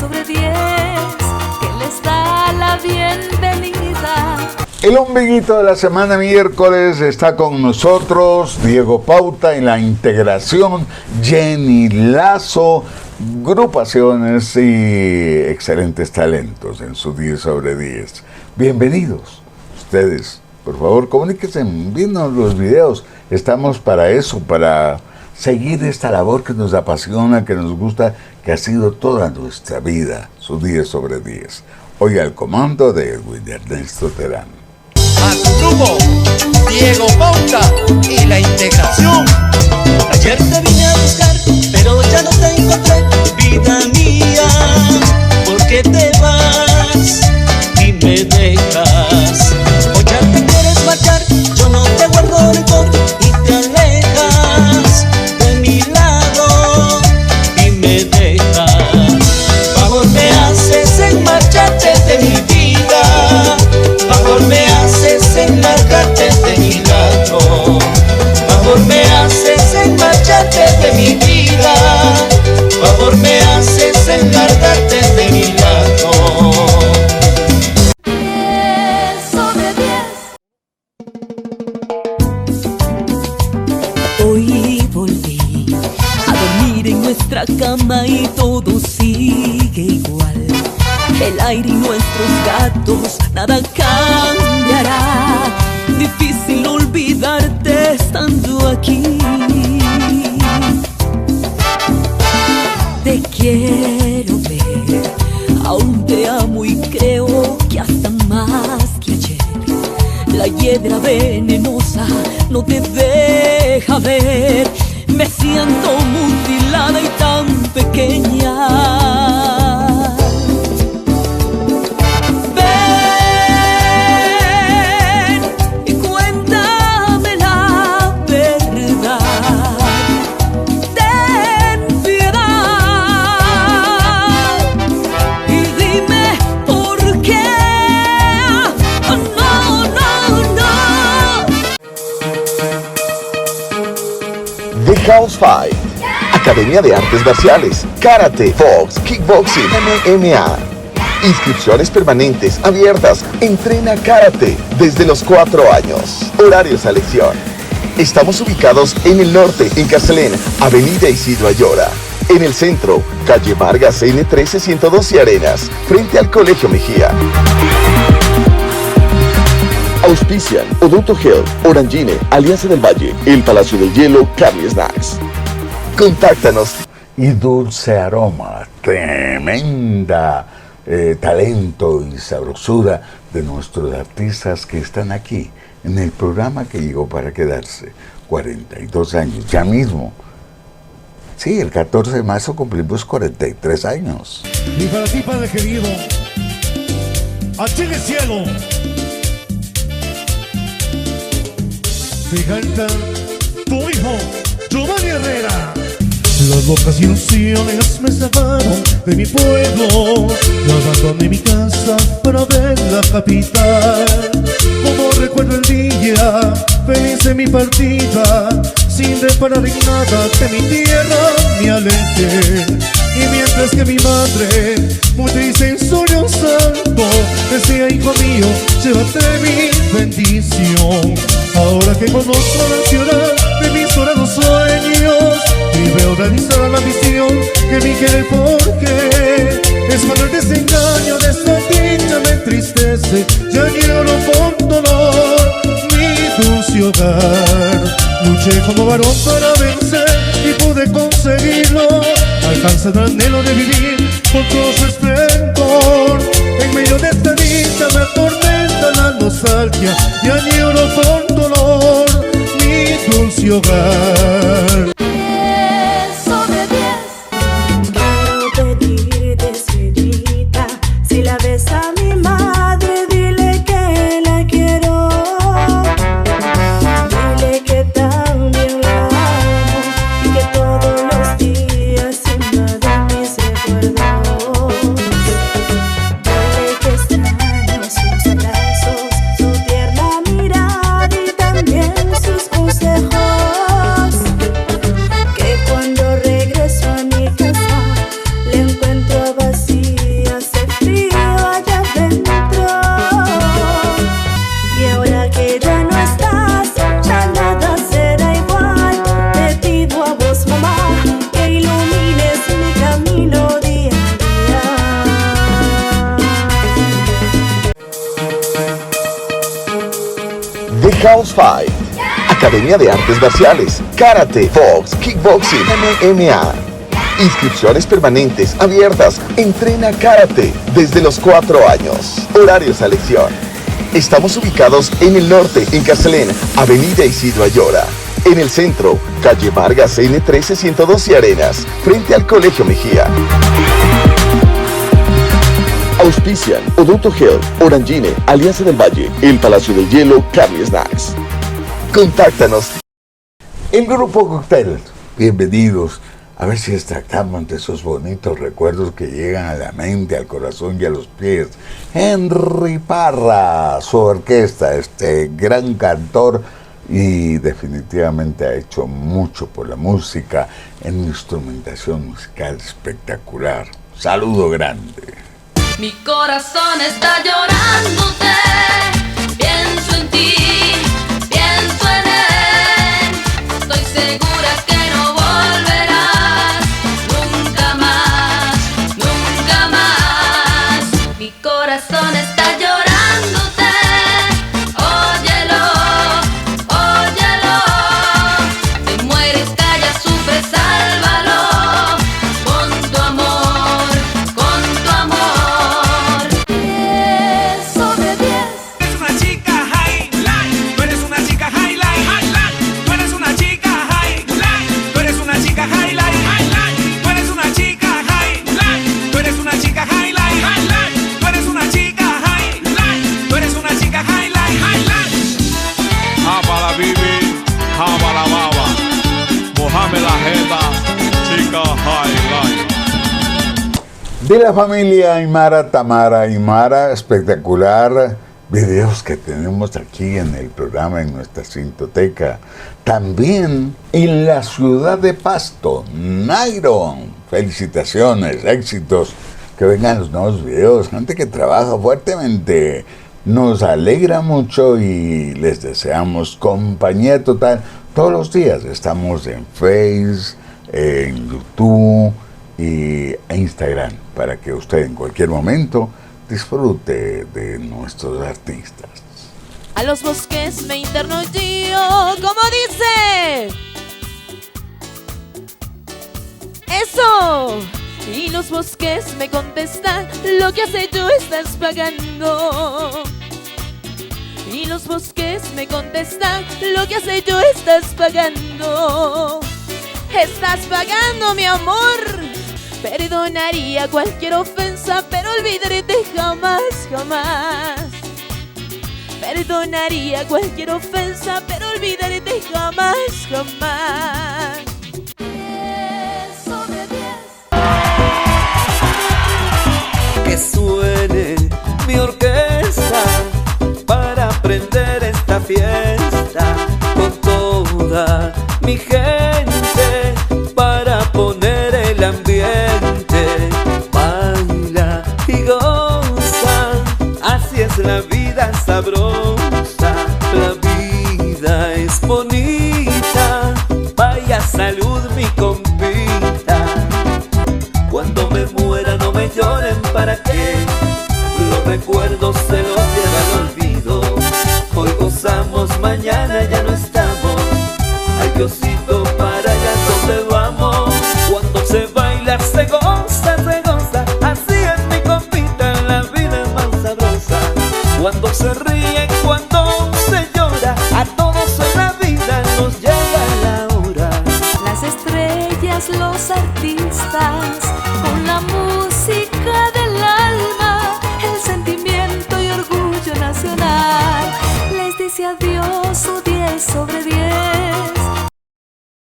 sobre 10 que les da la bienvenida. El ombliguito de la semana miércoles está con nosotros Diego Pauta en la integración, Jenny Lazo, agrupaciones y excelentes talentos en su 10 sobre 10. Bienvenidos ustedes, por favor comuníquense, envíenos los videos, estamos para eso, para seguir esta labor que nos apasiona, que nos gusta, que ha sido toda nuestra vida, su 10 sobre 10. Hoy al comando de Edwin Ernesto Terán. A tu grupo, Diego Pauta y la integración. Ayer te vine a buscar, pero ya no te encontré, vida mía. ¿Por qué te vas y me dejas? O ya te quieres marchar, yo no te guardo rencor y te alejas de mi lado y me dejas. Favor me haces en marcharte de mi vida. Favor me haces en largarte de mi lado. Favor me haces en marcharte de mi vida. Favor me haces en largarte de mi lado. 10 sobre 10. Hoy volví a dormir en nuestra cama y todo sigue igual. El aire y nuestros gatos, nada cambiará. Difícil olvidarte estando aquí. Te quiero ver, aún te amo y creo que hasta más que ayer. La hiedra venenosa no te deja ver. Me siento mutilada y tan pequeña. House Fight, Academia de Artes Marciales, Karate, Box, Kickboxing, MMA. Inscripciones permanentes, abiertas. Entrena Karate desde los 4 años. Horario selección. Estamos ubicados en el norte, en Carcelén, Avenida Isidro Ayora. En el centro, calle Vargas, N13 112 Arenas, frente al Colegio Mejía. Auspician Odonto Health, Orangine, Alianza del Valle, El Palacio del Hielo, Carly Snacks. Contáctanos. Y Dulce Aroma, tremenda talento y sabrosura de nuestros artistas que están aquí en el programa que llegó para quedarse. 42 años, ya mismo. Sí, el 14 de marzo cumplimos 43 años. Y para ti, Padre querido, a Chile Cielo, te canta tu hijo Giovanni Herrera. Las locas ilusiones me sacaron de mi pueblo, yo abandoné mi casa para ver la capital. Como recuerdo el día feliz en mi partida, sin reparar en nada de mi tierra me alejé. Y mientras que mi madre, muy triste en su santo, decía: hijo mío, llévate mi bendición. Ahora que conozco la ciudad de mis dorados sueños y veo realizar la misión que mi querer, porque es cuando el desengaño de esta dicha me entristece. Ya lloro con dolor mi dulce hogar. Luché como varón para vencer y pude conseguirlo. Alcanza el anhelo de vivir con todo su esplendor. En medio de esta dicha me atormenta la nostalgia y añoro con dolor mi dulce hogar. 10 sobre 10. Quiero pedirte, señorita, si la ves a mi madre, dile que la quiero. Dile que también la amo y que todos los días invaden mis recuerdos. Dile que extraño sus abrazos, su tierna mirada y también sus consejos. The House 5, Academia de Artes Marciales, Karate, Box, Kickboxing, MMA. Inscripciones permanentes, abiertas. Entrena Karate desde los 4 años. Horarios a elección. Estamos ubicados en el norte, en Castellén, Avenida Isidro Ayora. En el centro, calle Vargas N13 112 Arenas, frente al Colegio Mejía. Auspician Odonto Health, Orangine, Alianza del Valle, El Palacio del Hielo, Carly Snacks. Contáctanos. El Grupo Cóctel, bienvenidos. A ver si extractamos de esos bonitos recuerdos que llegan a la mente, al corazón y a los pies. Henry Parra, su orquesta, este gran cantor, y definitivamente ha hecho mucho por la música, en instrumentación musical espectacular. Saludo grande. Mi corazón está llorándote, pienso en ti, pienso en él. Estoy segura que no volverás nunca más, nunca más. Mi corazón está llorándote, óyelo, óyelo. Te mueres, calla, sufre, sálvalo con tu amor, con tu amor. De la familia Aymara, Tamara Aymara, espectacular videos que tenemos aquí en el programa, en nuestra cintoteca. También en la ciudad de Pasto, Nairon. Felicitaciones, éxitos, que vengan los nuevos videos, gente que trabaja fuertemente. Nos alegra mucho y les deseamos compañía total. Todos los días estamos en Face, en YouTube y Instagram, para que usted en cualquier momento disfrute de nuestros artistas. A los bosques me interno yo, como dice. ¡Eso! Y los bosques me contestan, lo que has hecho estás pagando. Y los bosques me contestan, lo que has hecho estás pagando. Estás pagando, mi amor. Perdonaría cualquier ofensa, pero olvidarte jamás, jamás. Perdonaría cualquier ofensa, pero olvidarte jamás, jamás. Que suene mi orquesta para prender esta fiesta con toda mi gente, para poner el ambiente. Baila y goza, así es la vida sabrosa, la vida es bonita. Vaya salud, mi compita. Cuando me muera no me lloren, para que los recuerdos se los lleva al olvido. Hoy gozamos, mañana ya no estamos. Ay, Diosito, para allá donde vamos. Cuando se baila se goza, se goza. Así es, mi compita, la vida es más sabrosa. Cuando se ríe, cuando se llora, a todos en la vida nos llega la hora. Las estrellas, los artistas, con la música